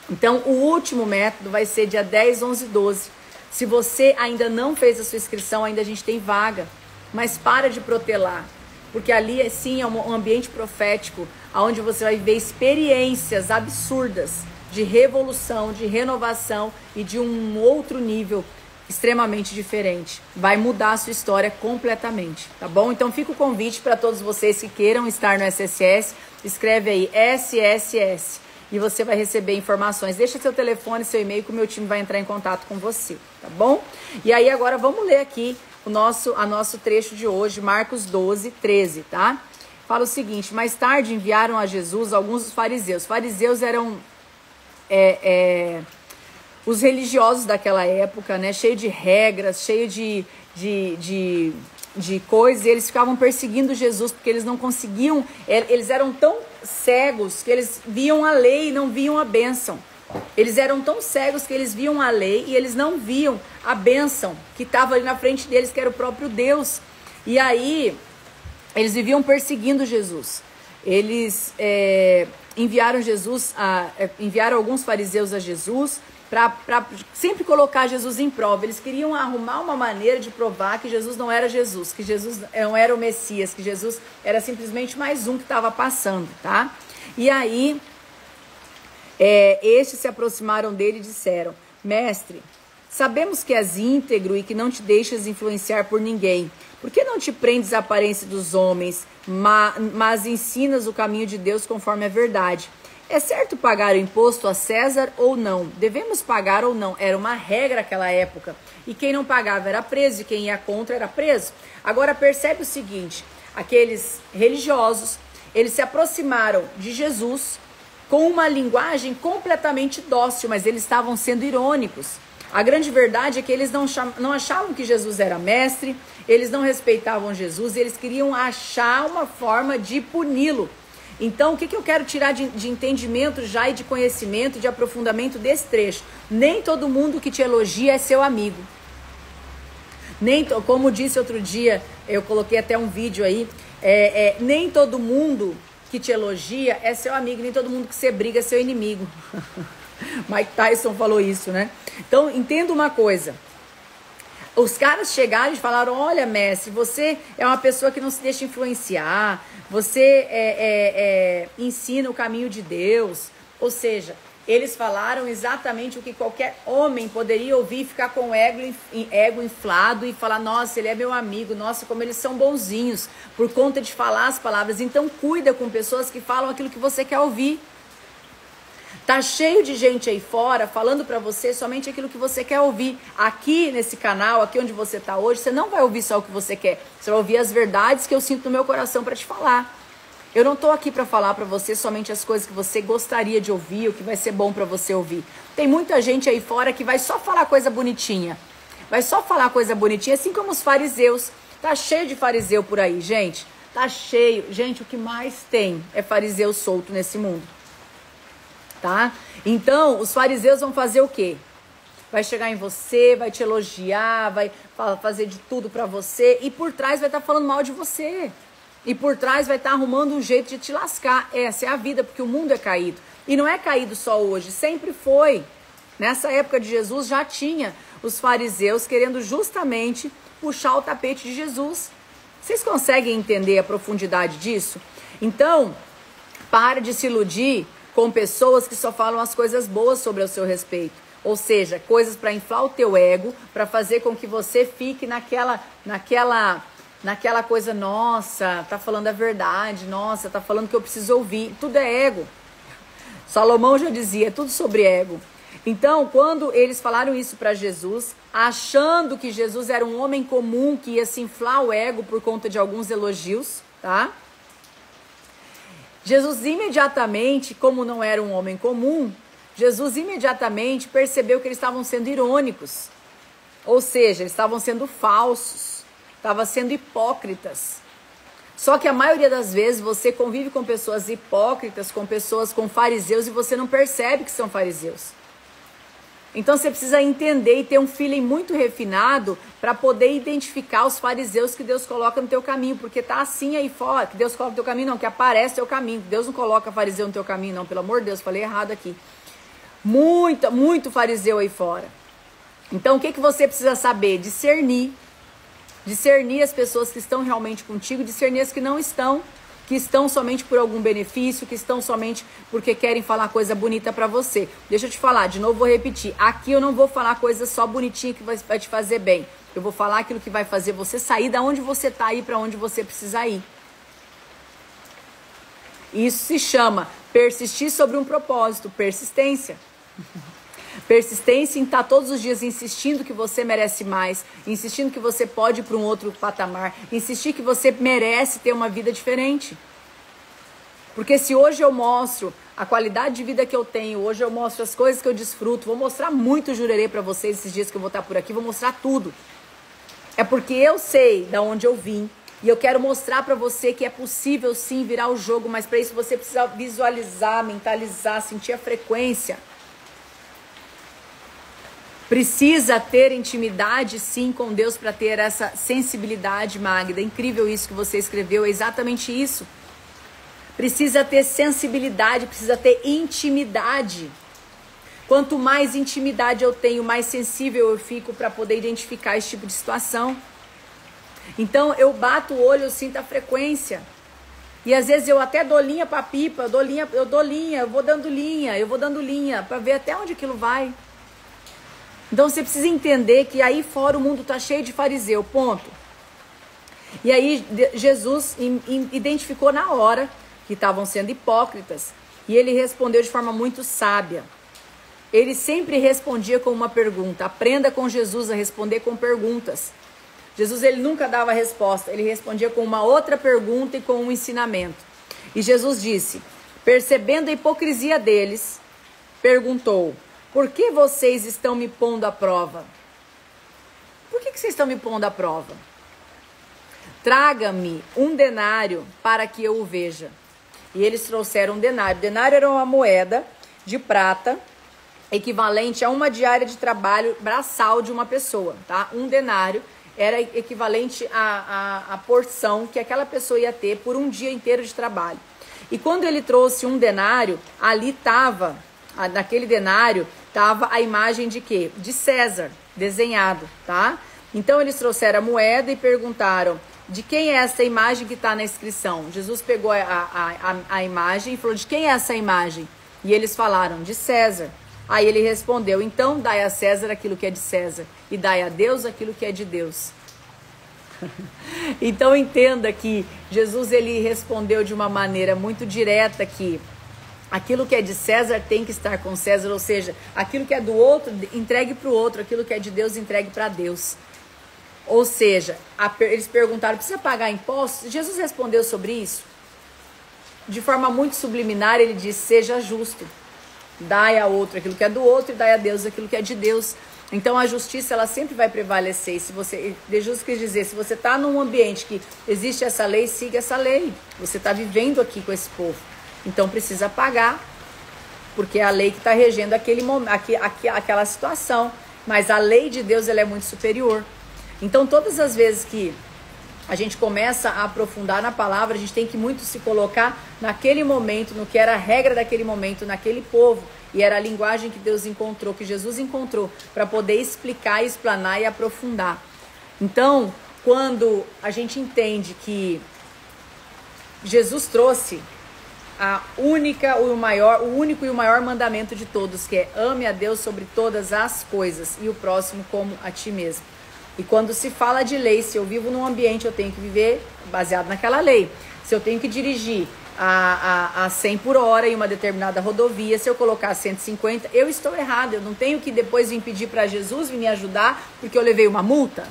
Então, o último método vai ser dia 10, 11 e 12. Se você ainda não fez a sua inscrição, ainda a gente tem vaga. Mas para de protelar. Porque ali, sim, é um ambiente profético, onde você vai ver experiências absurdas de revolução, de renovação e de um outro nível extremamente diferente. Vai mudar a sua história completamente, tá bom? Então fica o convite para todos vocês que queiram estar no SSS, escreve aí SSS e você vai receber informações. Deixa seu telefone, seu e-mail que o meu time vai entrar em contato com você, tá bom? E aí agora vamos ler aqui o nosso trecho de hoje, Marcos 12, 13, tá? Fala o seguinte: mais tarde enviaram a Jesus alguns dos fariseus. Fariseus eram os religiosos daquela época, né? Cheio de regras, cheio de coisas, e eles ficavam perseguindo Jesus, porque eles não conseguiam, eles eram tão cegos que eles viam a lei e não viam a bênção. Eles eram tão cegos que eles viam a lei e eles não viam a bênção que estava ali na frente deles, que era o próprio Deus. E aí, eles viviam perseguindo Jesus. Eles enviaram alguns fariseus a Jesus para sempre colocar Jesus em prova. Eles queriam arrumar uma maneira de provar que Jesus não era Jesus, que Jesus não era o Messias, que Jesus era simplesmente mais um que estava passando, tá? E aí, estes se aproximaram dele e disseram: Mestre, sabemos que és íntegro e que não te deixas influenciar por ninguém. Por que não te prendes à aparência dos homens, mas ensinas o caminho de Deus conforme a verdade? É certo pagar o imposto a César ou não? Devemos pagar ou não? Era uma regra naquela época. E quem não pagava era preso, e quem ia contra era preso. Agora percebe o seguinte: aqueles religiosos, eles se aproximaram de Jesus com uma linguagem completamente dócil, mas eles estavam sendo irônicos. A grande verdade é que eles não achavam que Jesus era mestre, eles não respeitavam Jesus, e eles queriam achar uma forma de puni-lo. Então, o que eu quero tirar de entendimento já e de conhecimento, de aprofundamento desse trecho? Nem todo mundo que te elogia é seu amigo. Como disse outro dia, eu coloquei até um vídeo aí, nem todo mundo que te elogia é seu amigo, nem todo mundo que você briga é seu inimigo. Mike Tyson falou isso, né? Então, entenda uma coisa. Os caras chegaram e falaram: olha, mestre, você é uma pessoa que não se deixa influenciar, você ensina o caminho de Deus. Ou seja, eles falaram exatamente o que qualquer homem poderia ouvir e ficar com o ego inflado e falar: nossa, ele é meu amigo, nossa, como eles são bonzinhos, por conta de falar as palavras. Então cuida com pessoas que falam aquilo que você quer ouvir. Tá cheio de gente aí fora falando pra você somente aquilo que você quer ouvir. Aqui nesse canal, aqui onde você tá hoje, você não vai ouvir só o que você quer. Você vai ouvir as verdades que eu sinto no meu coração pra te falar. Eu não tô aqui pra falar pra você somente as coisas que você gostaria de ouvir, o que vai ser bom pra você ouvir. Tem muita gente aí fora que vai só falar coisa bonitinha. Vai só falar coisa bonitinha, assim como os fariseus. Tá cheio de fariseu por aí, gente. Tá cheio. Gente, o que mais tem é fariseu solto nesse mundo. Tá? Então, os fariseus vão fazer o quê? vai chegar em você, vai te elogiar, vai fazer de tudo pra você, e por trás vai estar falando mal de você. E por trás vai estar arrumando um jeito de te lascar. Essa é a vida, porque o mundo é caído. E não é caído só hoje, sempre foi. Nessa época de Jesus já tinha os fariseus querendo justamente puxar o tapete de Jesus. Vocês conseguem entender a profundidade disso? Então, pare de se iludir com pessoas que só falam as coisas boas sobre o seu respeito. Ou seja, coisas para inflar o teu ego, para fazer com que você fique naquela coisa, nossa, tá falando a verdade, nossa, tá falando que eu preciso ouvir. Tudo é ego. Salomão já dizia, tudo sobre ego. Então, quando eles falaram isso para Jesus, achando que Jesus era um homem comum que ia se inflar o ego por conta de alguns elogios, tá? Jesus imediatamente, como não era um homem comum, Jesus imediatamente percebeu que eles estavam sendo irônicos. Ou seja, eles estavam sendo falsos, estavam sendo hipócritas. Só que a maioria das vezes você convive com pessoas hipócritas, com fariseus, e você não percebe que são fariseus. Então você precisa entender e ter um feeling muito refinado para poder identificar os fariseus que Deus coloca no teu caminho, porque tá assim aí fora, que Deus coloca no teu caminho não, que aparece no teu caminho. Deus não coloca fariseu no teu caminho não, pelo amor de Deus, falei errado aqui. Muito fariseu aí fora. Então o que você precisa saber? Discernir as pessoas que estão realmente contigo, discernir as que não estão, que estão somente por algum benefício, que estão somente porque querem falar coisa bonita pra você. Deixa eu te falar, de novo vou repetir, aqui eu não vou falar coisa só bonitinha que vai te fazer bem. Eu vou falar aquilo que vai fazer você sair da onde você tá e pra onde você precisa ir. Isso se chama persistir sobre um propósito, persistência. Persistência em estar todos os dias insistindo que você merece mais, insistindo que você pode ir para um outro patamar, insistir que você merece ter uma vida diferente. Porque se hoje eu mostro a qualidade de vida que eu tenho, hoje eu mostro as coisas que eu desfruto, vou mostrar muito jurerê para vocês esses dias que eu vou estar por aqui, vou mostrar tudo. É porque eu sei de onde eu vim e eu quero mostrar para você que é possível sim virar o jogo, mas para isso você precisa visualizar, mentalizar, sentir a frequência. Precisa ter intimidade, sim, com Deus para ter essa sensibilidade, Magda. É incrível isso que você escreveu, é exatamente isso. Precisa ter sensibilidade, precisa ter intimidade. Quanto mais intimidade eu tenho, mais sensível eu fico para poder identificar esse tipo de situação. Então, eu bato o olho, eu sinto a frequência. E às vezes eu até dou linha para pipa, eu vou dando linha para ver até onde aquilo vai. Então você precisa entender que aí fora o mundo está cheio de fariseu, ponto. E aí Jesus identificou na hora que estavam sendo hipócritas e ele respondeu de forma muito sábia. Ele sempre respondia com uma pergunta. Aprenda com Jesus a responder com perguntas. Jesus ele nunca dava resposta, ele respondia com uma outra pergunta e com um ensinamento. E Jesus disse, percebendo a hipocrisia deles, perguntou: por que vocês estão me pondo à prova? Por que vocês estão me pondo à prova? Traga-me um denário para que eu o veja. E eles trouxeram um denário. O denário era uma moeda de prata equivalente a uma diária de trabalho braçal de uma pessoa, tá? Um denário era equivalente à porção que aquela pessoa ia ter por um dia inteiro de trabalho. E quando ele trouxe um denário, ali estava, naquele denário, estava a imagem de quê? De César, desenhado, tá? Então eles trouxeram a moeda e perguntaram, de quem é essa imagem que está na inscrição? Jesus pegou a imagem e falou, de quem é essa imagem? E eles falaram, de César. Aí ele respondeu, então dai a César aquilo que é de César e dai a Deus aquilo que é de Deus. Então entenda que Jesus ele respondeu de uma maneira muito direta que aquilo que é de César tem que estar com César, ou seja, aquilo que é do outro, entregue para o outro, aquilo que é de Deus, entregue para Deus. Ou seja, eles perguntaram, precisa pagar impostos? Jesus respondeu sobre isso. De forma muito subliminar, ele disse, seja justo. Dai a outro aquilo que é do outro e dai a Deus aquilo que é de Deus. Então a justiça ela sempre vai prevalecer. Se você, Jesus quis dizer, se você está num ambiente que existe essa lei, siga essa lei. Você está vivendo aqui com esse povo. Então precisa pagar, porque é a lei que está regendo aquela situação. mas a lei de Deus ela é muito superior. Então todas as vezes que a gente começa a aprofundar na palavra, a gente tem que muito se colocar naquele momento, no que era a regra daquele momento, naquele povo. E era a linguagem que Deus encontrou, que Jesus encontrou, para poder explicar, explanar e aprofundar. Então, quando a gente entende que Jesus trouxe o único e o maior mandamento de todos, que é ame a Deus sobre todas as coisas e o próximo como a ti mesmo. E quando se fala de lei, se eu vivo num ambiente, eu tenho que viver baseado naquela lei. Se eu tenho que dirigir a 100 por hora em uma determinada rodovia, se eu colocar 150, eu estou errado. Eu não tenho que depois vir pedir para Jesus vir me ajudar porque eu levei uma multa.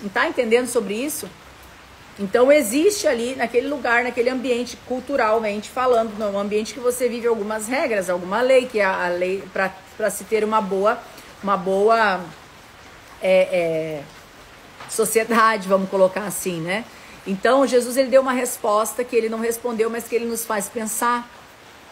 Não está entendendo sobre isso? Então existe ali naquele lugar, naquele ambiente, culturalmente falando, no ambiente que você vive algumas regras, alguma lei, que é a lei para se ter uma boa sociedade, vamos colocar assim, né? Então Jesus ele deu uma resposta que ele não respondeu, mas que ele nos faz pensar.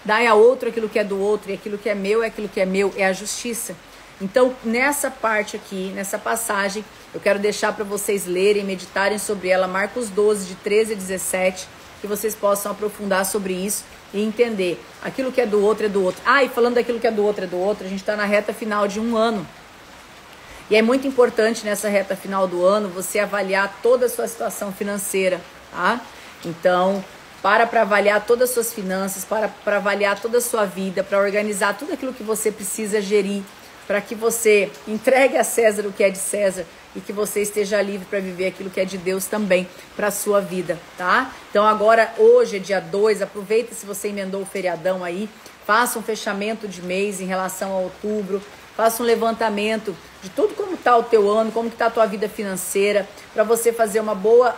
Dai a outro aquilo que é do outro, e aquilo que é meu é aquilo que é meu, é a justiça. Então nessa parte aqui, nessa passagem, eu quero deixar para vocês lerem, meditarem sobre ela, Marcos 12, de 13 a 17, que vocês possam aprofundar sobre isso e entender. Aquilo que é do outro é do outro. E falando daquilo que é do outro, a gente está na reta final de um ano. E é muito importante nessa reta final do ano você avaliar toda a sua situação financeira, tá? Então, para avaliar todas as suas finanças, para avaliar toda a sua vida, para organizar tudo aquilo que você precisa gerir, para que você entregue a César o que é de César e que você esteja livre para viver aquilo que é de Deus também para a sua vida, tá? Então agora, hoje é dia 2, aproveita se você emendou o feriadão aí, faça um fechamento de mês em relação a outubro, faça um levantamento de tudo como está o teu ano, como que está a tua vida financeira, para você fazer uma boa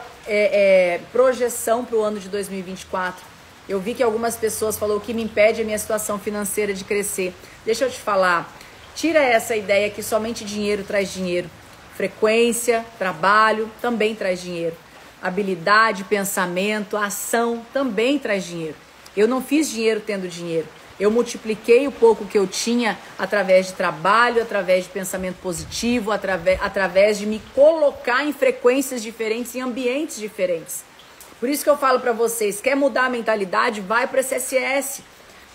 projeção para o ano de 2024. Eu vi que algumas pessoas falaram que me impede a minha situação financeira de crescer. Deixa eu te falar, tira essa ideia que somente dinheiro traz dinheiro. Frequência, trabalho também traz dinheiro. Habilidade, pensamento, ação também traz dinheiro. Eu não fiz dinheiro tendo dinheiro. Eu multipliquei o pouco que eu tinha através de trabalho, através de pensamento positivo, através de me colocar em frequências diferentes, em ambientes diferentes. Por isso que eu falo para vocês, quer mudar a mentalidade? Vai para o SSS.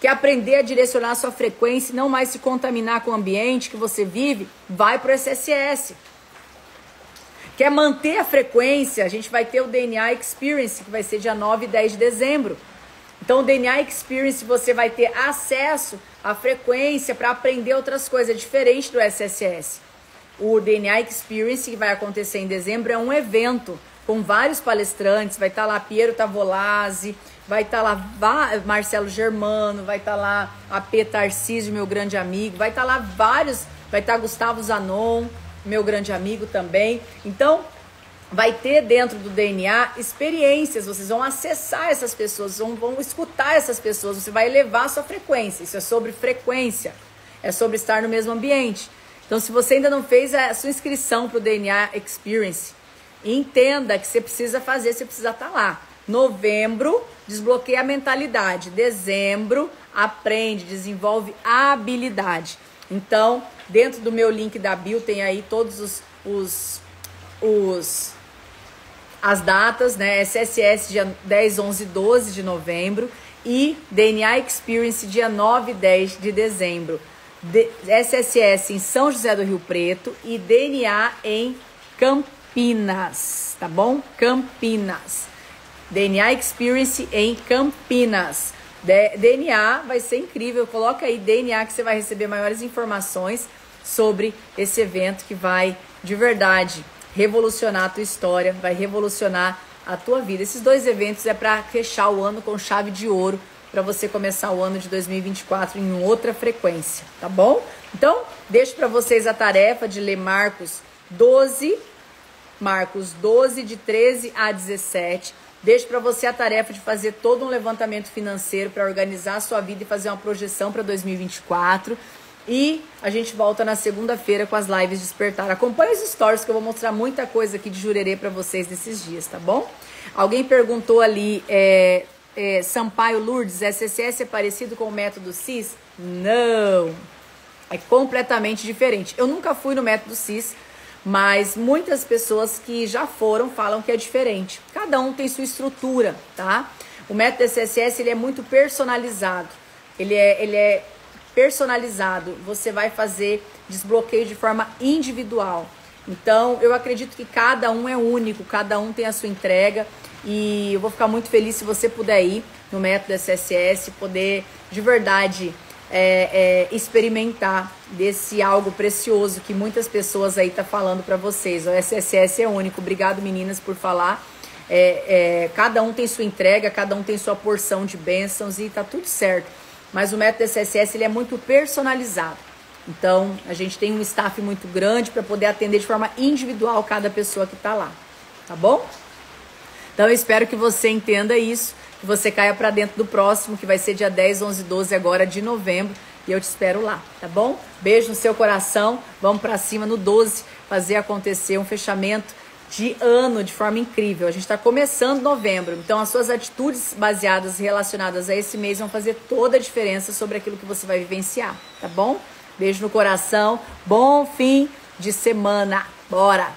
Quer aprender a direcionar a sua frequência e não mais se contaminar com o ambiente que você vive? Vai para o SSS. Quer manter a frequência? A gente vai ter o DNA Experience, que vai ser dia 9 e 10 de dezembro. Então, o DNA Experience, você vai ter acesso à frequência para aprender outras coisas, diferente do SSS. O DNA Experience, que vai acontecer em dezembro, é um evento com vários palestrantes. Vai estar lá Piero Tavolazzi, vai estar lá Marcelo Germano, vai estar lá AP Tarcísio, meu grande amigo, vai estar lá vários, vai estar Gustavo Zanon, meu grande amigo também. Então, vai ter dentro do DNA experiências, vocês vão acessar essas pessoas, vão escutar essas pessoas, você vai elevar a sua frequência. Isso é sobre frequência, é sobre estar no mesmo ambiente. Então, se você ainda não fez a sua inscrição para o DNA Experience, entenda que você precisa fazer, você precisa estar lá. Novembro, desbloqueia a mentalidade. Dezembro, aprende, desenvolve a habilidade. Então, dentro do meu link da bio tem aí todos as datas, né? SSS dia 10, 11, 12 de novembro e DNA Experience dia 9 e 10 de dezembro. SSS em São José do Rio Preto e DNA em Campinas, tá bom? Campinas. DNA Experience em Campinas. DNA vai ser incrível, coloca aí DNA que você vai receber maiores informações sobre esse evento que vai, de verdade, revolucionar a tua história, vai revolucionar a tua vida. Esses dois eventos é para fechar o ano com chave de ouro, para você começar o ano de 2024 em outra frequência, tá bom? Então, deixo para vocês a tarefa de ler Marcos 12, de 13 a 17. Deixo para você a tarefa de fazer todo um levantamento financeiro para organizar a sua vida e fazer uma projeção para 2024. E a gente volta na segunda-feira com as lives Despertar. Acompanhe os stories que eu vou mostrar muita coisa aqui de Jurerê para vocês nesses dias, tá bom? Alguém perguntou ali, Sampaio Lourdes, SSS é parecido com o método CIS? Não. É completamente diferente. Eu nunca fui no método CIS, mas muitas pessoas que já foram falam que é diferente. Cada um tem sua estrutura, tá? O método SSS, ele é muito personalizado. Ele é personalizado. Você vai fazer desbloqueio de forma individual. Então, eu acredito que cada um é único, cada um tem a sua entrega. E eu vou ficar muito feliz se você puder ir no método SSS, poder de verdade experimentar desse algo precioso que muitas pessoas aí tá falando para vocês. O SSS é único. Obrigado, meninas, por falar. Cada um tem sua entrega, cada um tem sua porção de bênçãos e tá tudo certo. Mas o método SSS, ele é muito personalizado. Então, a gente tem um staff muito grande para poder atender de forma individual cada pessoa que tá lá. Tá bom? Então, eu espero que você entenda isso, que você caia para dentro do próximo, que vai ser dia 10, 11, 12 agora de novembro. E eu te espero lá, tá bom? Beijo no seu coração. Vamos para cima no 12, fazer acontecer um fechamento de ano de forma incrível. A gente está começando novembro, então as suas atitudes baseadas e relacionadas a esse mês vão fazer toda a diferença sobre aquilo que você vai vivenciar, tá bom? Beijo no coração, bom fim de semana, bora!